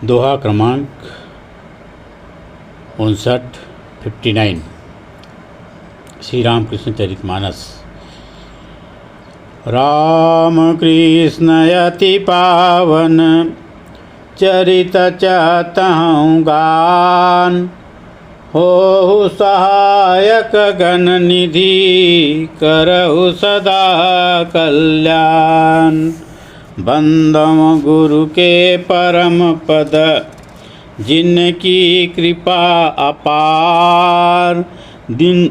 दोहा क्रमांक 59 श्री रामकृष्ण चरितमानस। राम कृष्ण अति पावन चरित चातहु गान, हो सहायक गण निधि करहु सदा कल्याण। बंदम गुरु के परम पद जिनकी कृपा अपार, दिन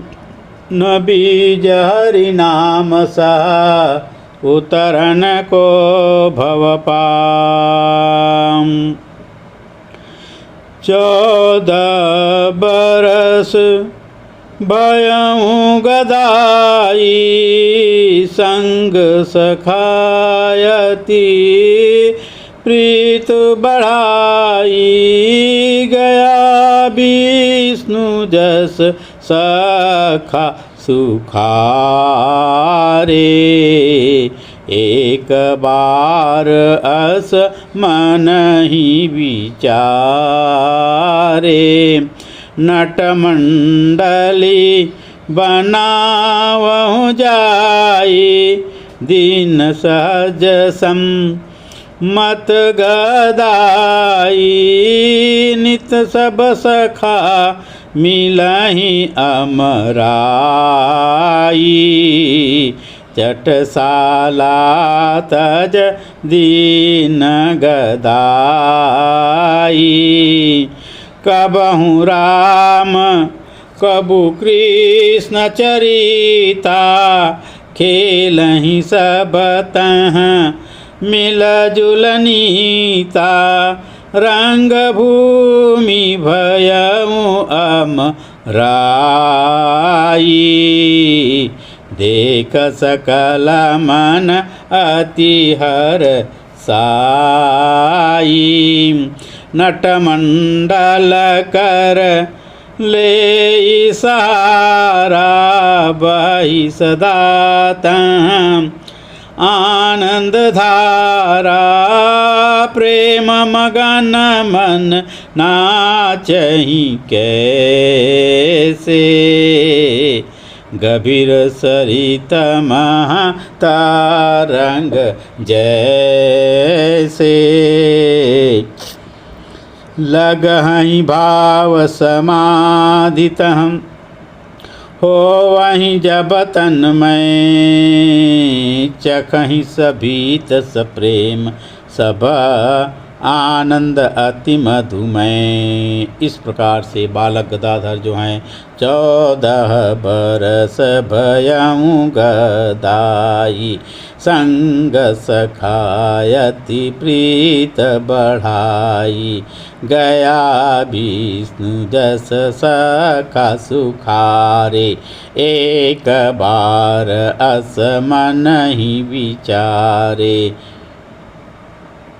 न बीज हरि नाम सह उतरन को भव पाम। 14 बरस भयउ गदाई, संग सखायती प्रीत बढ़ाई। गया विष्णु जस सखा सुखारे, एक बार अस मन ही विचारे। नट मंडली बनावहु जाई, दीन सहज सम मत गदाई। नित सब सखा मिलहि अमराई, चटसाला तज दीन गदाई। कबहु राम कबु कृष्ण चरिता, खेलहि सब तह मिल जुल नीता। रंग भूमि भयउ अमराई, देख सकल मन अति हर्षाई। नट मंडल कर ले सहारा, बहि सदा तह आनंद धारा। प्रेम मगन मन नाचहि कैसे, गभीर सरित महा तरंग जैसे। लगहि भाव समाधितहं, हो वहीं जब तन्मय। चखहि सभीत सप्रेम सब आनंद अति मधुमय। इस प्रकार से बालक गदाधर जो हैं 14 बरस भयउ गदाई, संग सखायति प्रीत बढ़ाई। गया विष्णु जस सखा सुखारे, एक बार अस मन ही विचारे।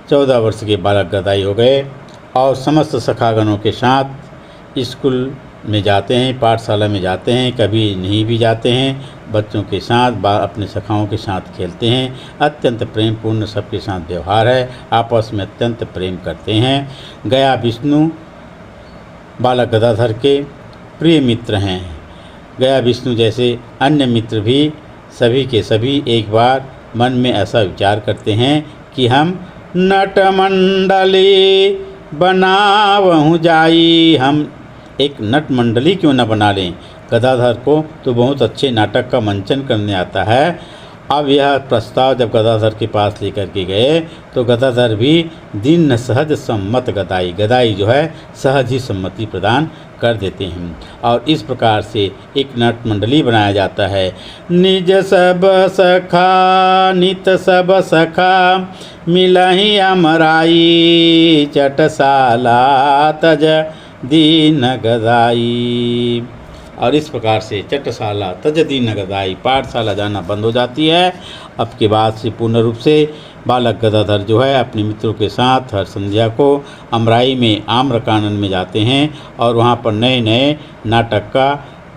14 वर्ष के बालक गदाई हो गए और समस्त सखागणों के साथ स्कूल में जाते हैं, पाठशाला में जाते हैं, कभी नहीं भी जाते हैं। बच्चों के साथ अपने सखाओं के साथ खेलते हैं। अत्यंत प्रेमपूर्ण सबके साथ व्यवहार है, आपस में अत्यंत प्रेम करते हैं। गया विष्णु बालक गदाधर के प्रिय मित्र हैं। गया विष्णु जैसे अन्य मित्र भी सभी के सभी एक बार मन में ऐसा विचार करते हैं कि हम नट मंडली बनावहु जाई, हम एक नट मंडली क्यों न बना लें। गदाधर को तो बहुत अच्छे नाटक का मंचन करने आता है। अब यह प्रस्ताव जब गदाधर के पास लेकर के गए तो गदाधर भी दीन सहज सम्मत गदाई, गदाई जो है सहज ही सम्मति प्रदान कर देते हैं। और इस प्रकार से एक नट मंडली बनाया जाता है। निज सब सखा नित सब सखा मिलहि अमराई, चटसाला तज दीन गदाई। और इस प्रकार से चटसाला तज दीन गदाई, पाठशाला जाना बंद हो जाती है। अब के बाद से पूर्ण रूप से बालक गदाधर जो है अपने मित्रों के साथ हर संध्या को अमराई में आम्रकानन में जाते हैं और वहाँ पर नए नए नाटक का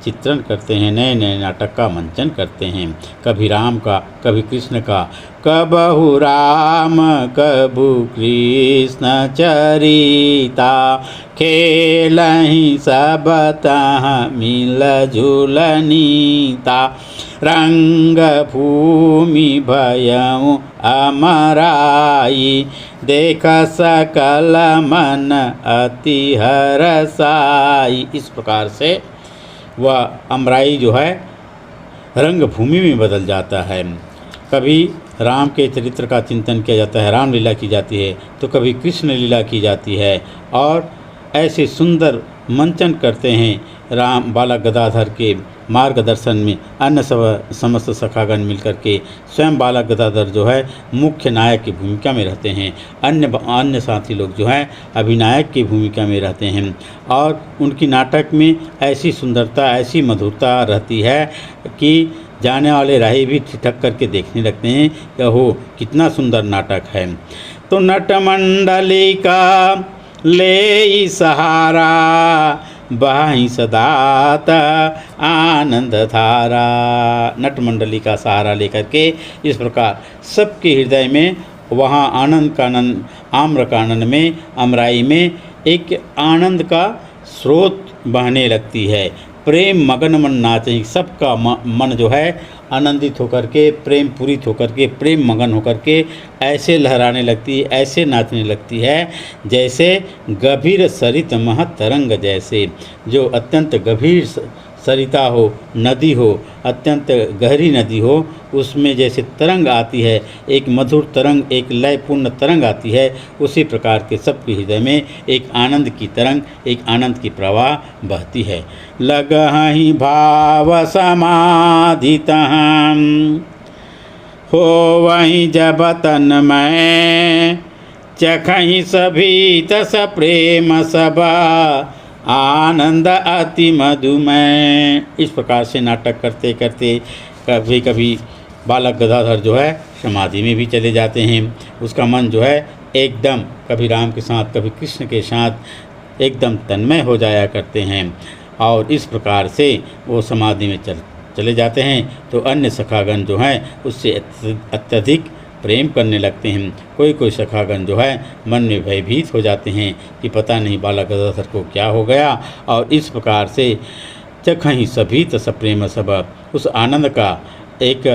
चित्रण करते हैं, नए नए नाटक का मंचन करते हैं। कभी राम का, कभी कृष्ण का, कबहु राम कबहु कृष्ण चरिता, खेलहि सब तहाँ मिल जुल नीता, रंग भूमि भयउ अमराई, देख सकल मन अति हरसाई। इस प्रकार से वह अमराई जो है रंग भूमि में बदल जाता है। कभी राम के चरित्र का चिंतन किया जाता है, रामलीला की जाती है, तो कभी कृष्ण लीला की जाती है, और ऐसे सुंदर मंचन करते हैं राम बालक गदाधर के मार्गदर्शन में अन्य समस्त सखागण मिलकर के। स्वयं बालक गदाधर जो है मुख्य नायक की भूमिका में रहते हैं, अन्य साथी लोग जो हैं अभिनायक की भूमिका में रहते हैं, और उनकी नाटक में ऐसी सुंदरता, ऐसी मधुरता रहती है कि जाने वाले राही भी ठिठक करके देखने लगते हैं कि हो कितना सुंदर नाटक है। तो नटमंडली का ले सहारा, बहाई सदात आनंद धारा। नटमंडली का सहारा लेकर के इस प्रकार सबके हृदय में वहाँ आनंद कानन, आम्रकानन में, अमराई में एक आनंद का स्रोत बहने लगती है। प्रेम मगन मन नाचे, सबका मन जो है आनंदित होकर के, प्रेम पूरित होकर के, प्रेम मगन होकर के ऐसे लहराने लगती है, ऐसे नाचने लगती है जैसे गभीर सरित महत तरंग जैसे। जो अत्यंत गभीर सरिता हो, नदी हो, अत्यंत गहरी नदी हो, उसमें जैसे तरंग आती है, एक मधुर तरंग, एक लयपूर्ण तरंग आती है, उसी प्रकार के सबके हृदय में एक आनंद की तरंग, एक आनंद की प्रवाह बहती है। लगहि भाव समाधि तहाँ, हो वहीं जब तन्मय, चखहि सभी तस प्रेम सबा, आनंद अति मधुमय। इस प्रकार से नाटक करते करते कभी कभी बालक गदाधर जो है समाधि में भी चले जाते हैं। उसका मन जो है एकदम कभी राम के साथ, कभी कृष्ण के साथ एकदम तन्मय हो जाया करते हैं, और इस प्रकार से वो समाधि में चले जाते हैं। तो अन्य सखागण जो हैं उससे अत्यधिक प्रेम करने लगते हैं। कोई कोई सखागण जो है मन में भयभीत हो जाते हैं कि पता नहीं बालक गदाधर को क्या हो गया, और इस प्रकार से चखहि सभी तस प्रेम सब, उस आनंद का एक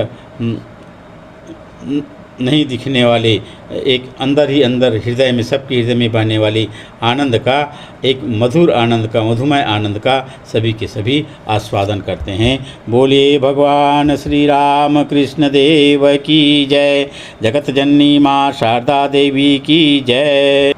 नहीं दिखने वाले, एक अंदर ही अंदर हृदय में, सबके हृदय में बहने वाली आनंद का, एक मधुर आनंद का, मधुमय आनंद का सभी के सभी आस्वादन करते हैं। बोलिए भगवान श्री राम कृष्ण देव की जय। जगत जननी माँ शारदा देवी की जय।